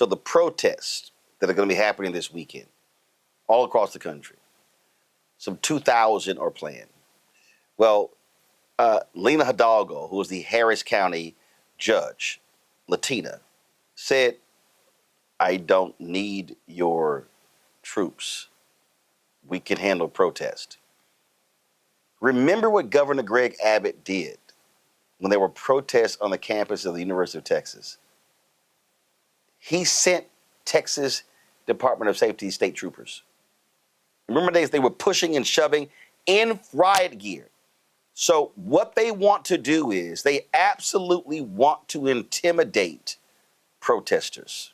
So the protests that are going to be happening this weekend, all across the country, some 2,000 are planned. Well, Lena Hidalgo, who is the Harris County judge, Latina, said, I don't need your troops. We can handle protest. Remember what Governor Greg Abbott did when there were protests on the campus of the University of Texas. He sent Texas Department of Safety state troopers. Remember they were pushing and shoving in riot gear. So what they want to do is they absolutely want to intimidate protesters.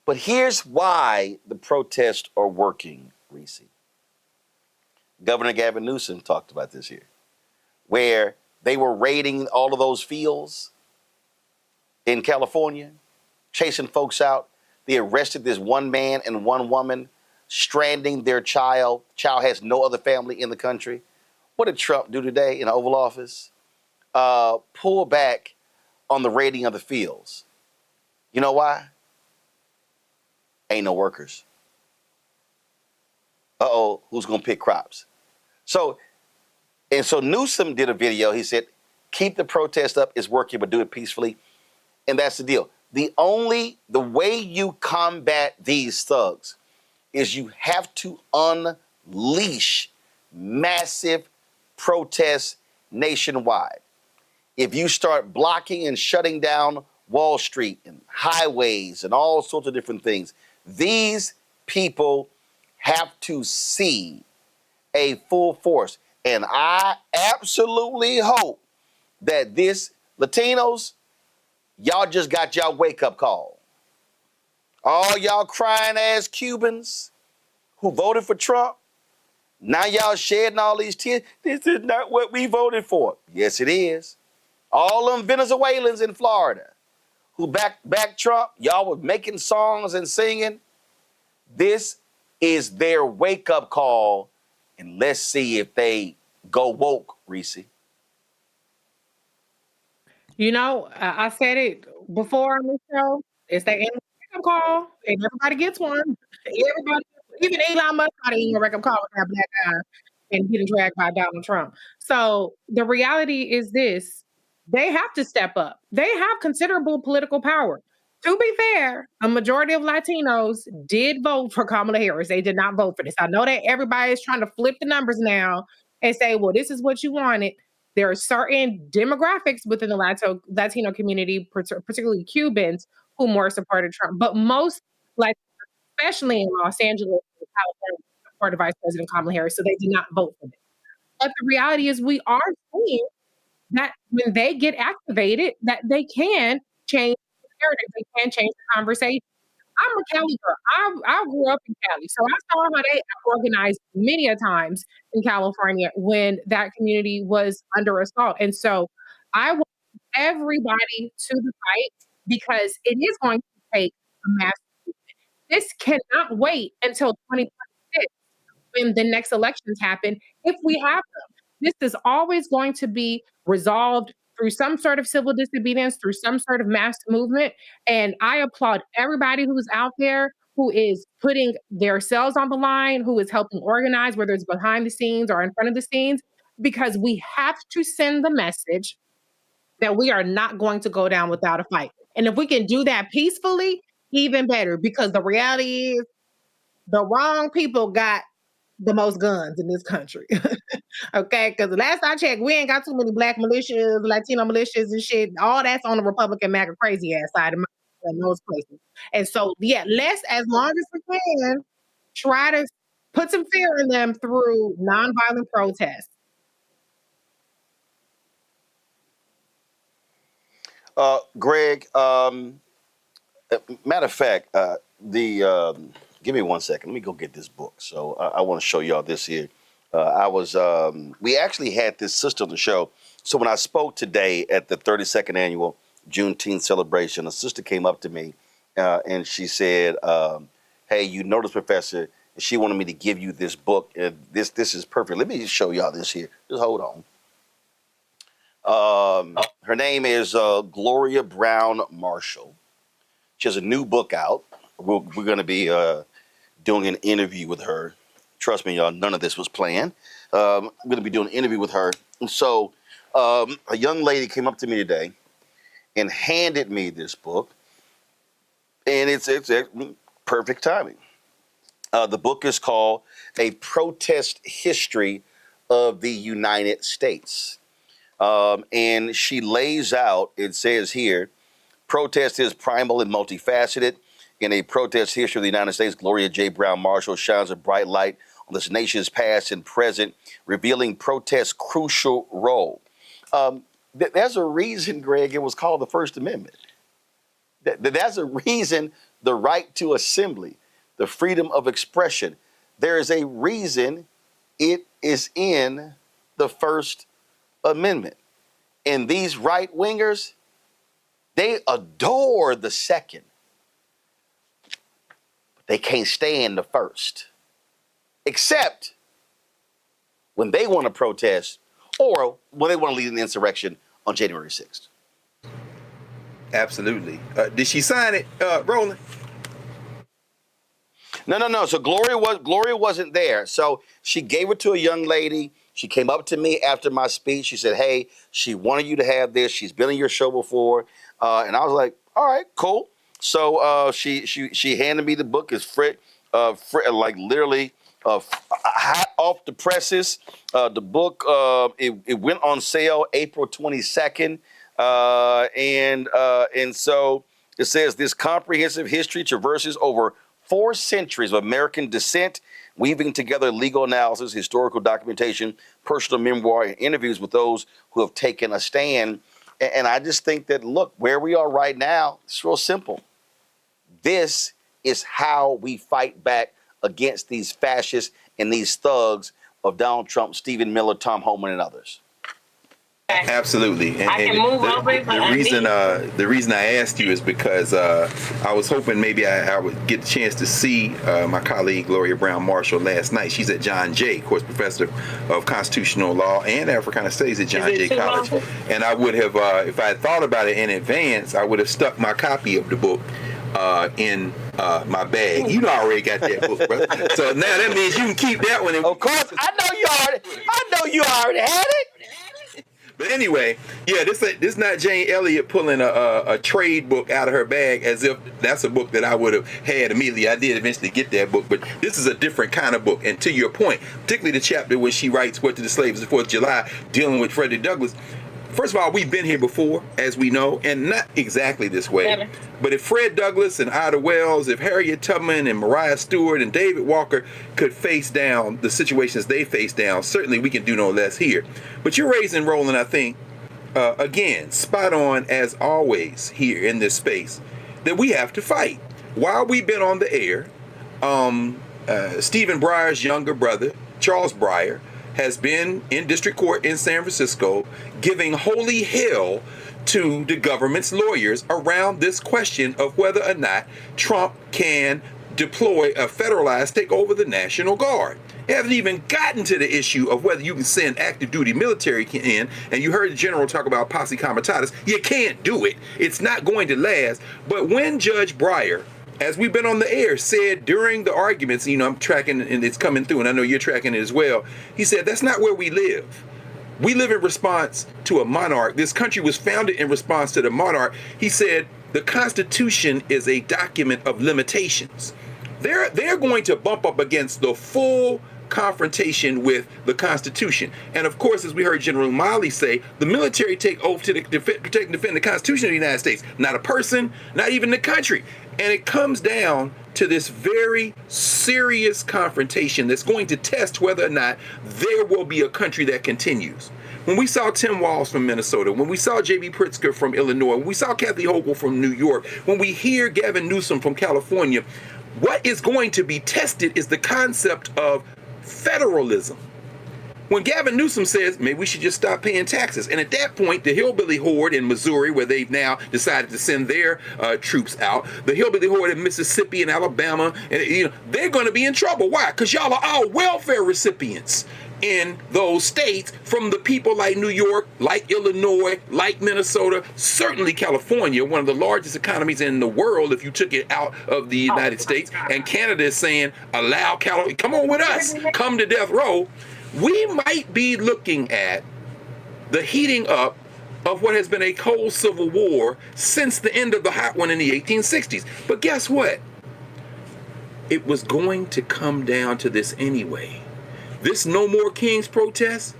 But here's why the protests are working, Reese. Governor Gavin Newsom talked about this here, where they were raiding all of those fields in California, chasing folks out. They arrested this one man and one woman, stranding their child. Child has no other family in the country. What did Trump do today in the Oval Office? Pull back on the raiding of the fields. You know why? Ain't no workers. Uh-oh, who's going to pick crops? So Newsom did a video. He said, keep the protest up. It's working, but do it peacefully. And that's the deal. The way you combat these thugs is you have to unleash massive protests nationwide. If you start blocking and shutting down Wall Street and highways and all sorts of different things, these people have to see a full force. And I absolutely hope that this Latinos, y'all just got y'all wake-up call. All y'all crying ass Cubans who voted for Trump, now y'all shedding all these tears. This is not what we voted for. Yes, it is. All them Venezuelans in Florida who backed Trump, y'all were making songs and singing. This is their wake-up call, and let's see if they go woke, Reese. You know, I said it before on the show. It's that wake-up call, and everybody gets one. Everybody, even Elon Musk got a wake-up call with that black guy and getting dragged by Donald Trump. So the reality is this. They have to step up. They have considerable political power. To be fair, a majority of Latinos did vote for Kamala Harris. They did not vote for this. I know that everybody is trying to flip the numbers now and say, well, this is what you wanted. There are certain demographics within the Latino community, particularly Cubans, who more supported Trump. But most, like, especially in Los Angeles and California, supported Vice President Kamala Harris, so they did not vote for this. But the reality is we are seeing that when they get activated, that they can change the narrative, they can change the conversation. I'm a Cali girl. I grew up in Cali, so I saw how they organized many a times in California when that community was under assault. And so I want everybody to the fight because it is going to take a mass movement. This cannot wait until 2026 when the next elections happen, if we have them. This is always going to be resolved through some sort of civil disobedience, through some sort of mass movement. And I applaud everybody who's out there who is putting their selves on the line, who is helping organize, whether it's behind the scenes or in front of the scenes, because we have to send the message that we are not going to go down without a fight. And if we can do that peacefully, even better, because the reality is the wrong people got the most guns in this country. Okay, because the last I checked, we ain't got too many black militias, Latino militias and shit. All that's on the Republican MAGA crazy ass side of those places. And so, yeah, as long as we can, try to put some fear in them through nonviolent protests. Greg, matter of fact, give me 1 second. Let me go get this book. So I want to show y'all this here. We actually had this sister on the show. So when I spoke today at the 32nd annual Juneteenth celebration, a sister came up to me and she said, hey, you know this professor, and she wanted me to give you this book. This is perfect. Let me just show y'all this here. Just hold on. Her name is Gloria Brown Marshall. She has a new book out. We're going to be doing an interview with her. Trust me, y'all, none of this was planned. I'm going to be doing an interview with her. And so a young lady came up to me today and handed me this book, and it's perfect timing. The book is called A Protest History of the United States. And she lays out, it says here, protest is primal and multifaceted. In A Protest History of the United States, Gloria J. Brown Marshall shines a bright light on this nation's past and present, revealing protest's crucial role. There's a reason, Greg, it was called the First Amendment. That's a reason the right to assembly, the freedom of expression. There is a reason it is in the First Amendment. And these right-wingers, they adore the second, but they can't stand the first, except when they want to protest or when they want to lead an insurrection on January 6th. Absolutely. Did she sign it, Roland? No. So Gloria wasn't there. So she gave it to a young lady. She came up to me after my speech. She said, "Hey, she wanted you to have this. She's been on your show before." And I was like, "All right, cool." So she handed me the book. It's like literally hot off the presses. The book it went on sale April 22nd, and so it says this comprehensive history traverses over 4 centuries of American dissent, weaving together legal analysis, historical documentation, personal memoir, and interviews with those who have taken a stand. And I just think that, look, where we are right now, it's real simple. This is how we fight back against these fascists and these thugs of Donald Trump, Stephen Miller, Tom Homan, and others. Absolutely. And, I can move over. The reason I asked you is because I was hoping maybe I would get the chance to see my colleague Gloria Brown Marshall last night. She's at John Jay, of course, professor of constitutional law and Africana studies at John Jay College. And I would have, if I had thought about it in advance, I would have stuck my copy of the book in my bag. You know, I already got that book, brother. So now that means you can keep that one. Of course, I know you already had it. But anyway, yeah, this not Jane Elliott pulling a trade book out of her bag as if that's a book that I would have had immediately. I did eventually get that book, but this is a different kind of book. And to your point, particularly the chapter where she writes What to the Slaves the 4th of July, dealing with Frederick Douglass. First of all, we've been here before, as we know, and not exactly this way. But if Fred Douglass and Ida Wells, if Harriet Tubman and Mariah Stewart and David Walker could face down the situations they face down, certainly we can do no less here. But you're raising, Roland, I think, again, spot on as always here in this space, that we have to fight. While we've been on the air, Stephen Breyer's younger brother, Charles Breyer, has been in district court in San Francisco giving holy hell to the government's lawyers around this question of whether or not Trump can deploy a federalized take over the National Guard. They haven't even gotten to the issue of whether you can send active duty military in, and you heard the general talk about posse comitatus. You can't do it. It's not going to last. But when Judge Breyer, as we've been on the air, said during the arguments, you know, I'm tracking and it's coming through, and I know you're tracking it as well. He said, that's not where we live. We live in response to a monarch. This country was founded in response to the monarch. He said, the Constitution is a document of limitations. They're going to bump up against the full confrontation with the Constitution. And of course, as we heard General Miley say, the military take oath to protect and defend the Constitution of the United States, not a person, not even the country. And it comes down to this very serious confrontation that's going to test whether or not there will be a country that continues. When we saw Tim Walz from Minnesota, when we saw J.B. Pritzker from Illinois, when we saw Kathy Hochul from New York, when we hear Gavin Newsom from California, what is going to be tested is the concept of federalism. When Gavin Newsom says, maybe we should just stop paying taxes. And at that point, the hillbilly horde in Missouri, where they've now decided to send their troops out, the hillbilly horde in Mississippi and Alabama, and they're going to be in trouble. Why? Because y'all are all welfare recipients. in those states from the people like New York, like Illinois, like Minnesota, certainly California, one of the largest economies in the world if you took it out of the United States. And Canada is saying, allow California, come on with us, come to death row. We might be looking at the heating up of what has been a cold civil war since the end of the hot one in the 1860s. But guess what? It was going to come down to this anyway. This No More Kings protest,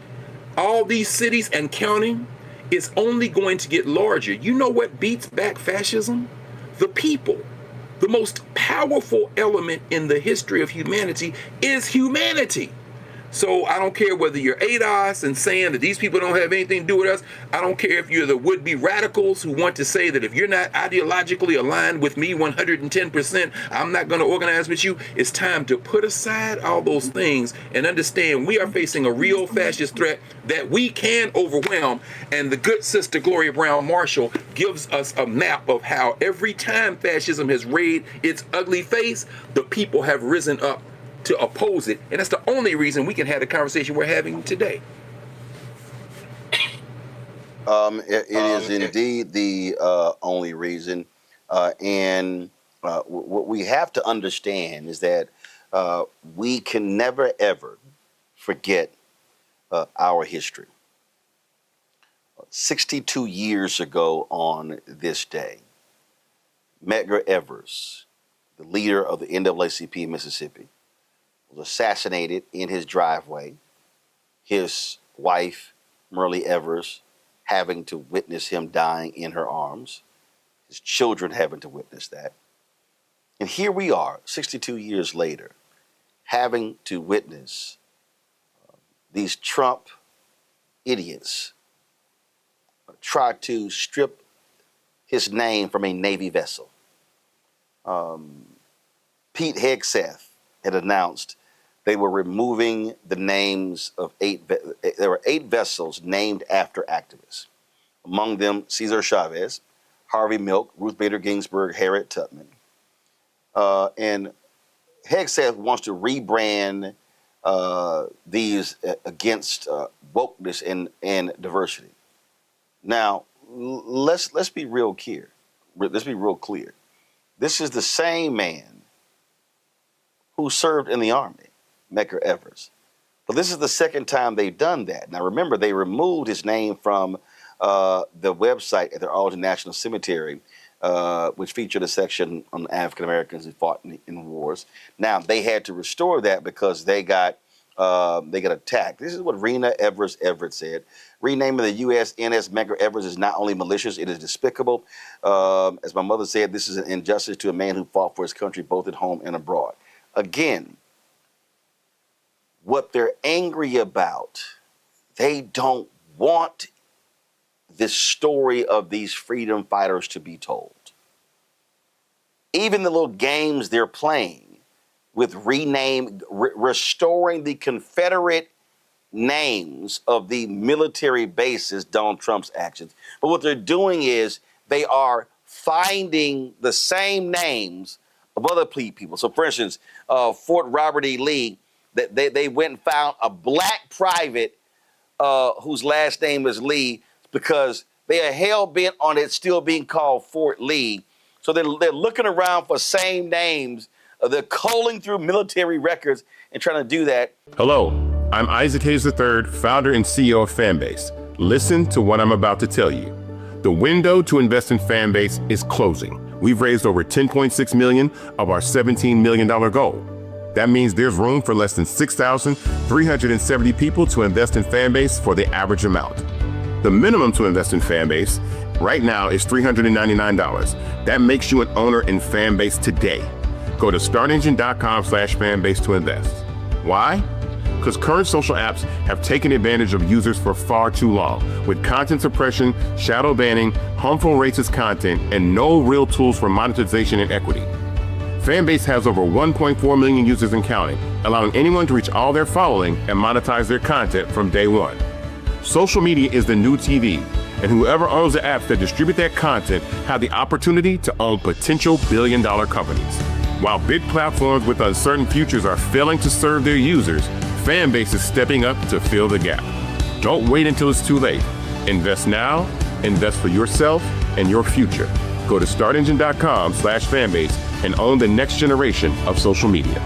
all these cities and counting, is only going to get larger. You know what beats back fascism? The people. The most powerful element in the history of humanity is humanity. So I don't care whether you're ADOS and saying that these people don't have anything to do with us. I don't care if you're the would-be radicals who want to say that if you're not ideologically aligned with me 110%, I'm not going to organize with you. It's time to put aside all those things and understand we are facing a real fascist threat that we can overwhelm. And the good sister Gloria Brown Marshall gives us a map of how every time fascism has raised its ugly face, the people have risen up to oppose it, and that's the only reason we can have the conversation we're having today. It is indeed the only reason, and what we have to understand is that we can never ever forget our history. 62 years ago on this day, Medgar Evers, the leader of the NAACP in Mississippi, was assassinated in his driveway, his wife, Myrlie Evers, having to witness him dying in her arms, his children having to witness that. And here we are, 62 years later, having to witness these Trump idiots try to strip his name from a Navy vessel. Pete Hegseth had announced they were removing the names of there were 8 vessels named after activists. Among them, Cesar Chavez, Harvey Milk, Ruth Bader Ginsburg, Harriet Tubman. And Hegseth wants to rebrand these against wokeness and diversity. Now, let's be real clear. Let's be real clear. This is the same man who served in the Army, Medgar Evers. But this is the second time they've done that. Now, remember, they removed his name from the website at their Arlington National Cemetery, which featured a section on African Americans who fought in wars. Now, they had to restore that because they got attacked. This is what Rena Evers Everett said. Renaming the USNS Medgar Evers is not only malicious, it is despicable. As my mother said, this is an injustice to a man who fought for his country both at home and abroad. Again, what they're angry about, they don't want this story of these freedom fighters to be told. Even the little games they're playing with restoring the Confederate names of the military bases, Donald Trump's actions. But what they're doing is they are finding the same names of other people. So, for instance, Fort Robert E. Lee, they went and found a black private whose last name is Lee because they are hell-bent on it still being called Fort Lee. So they're looking around for same names. They're culling through military records and trying to do that. Hello, I'm Isaac Hayes III, founder and CEO of Fanbase. Listen to what I'm about to tell you. The window to invest in Fanbase is closing. We've raised over $10.6 million of our $17 million goal. That means there's room for less than 6,370 people to invest in Fanbase for the average amount. The minimum to invest in Fanbase right now is $399. That makes you an owner in Fanbase today. Go to startengine.com/fanbase to invest. Why? Because current social apps have taken advantage of users for far too long, with content suppression, shadow banning, harmful racist content, and no real tools for monetization and equity. Fanbase has over 1.4 million users and counting, allowing anyone to reach all their following and monetize their content from day one. Social media is the new TV, and whoever owns the apps that distribute that content have the opportunity to own potential billion-dollar companies. While big platforms with uncertain futures are failing to serve their users, Fanbase is stepping up to fill the gap. Don't wait until it's too late. Invest now, invest for yourself and your future. Go to startengine.com/fanbase and own the next generation of social media.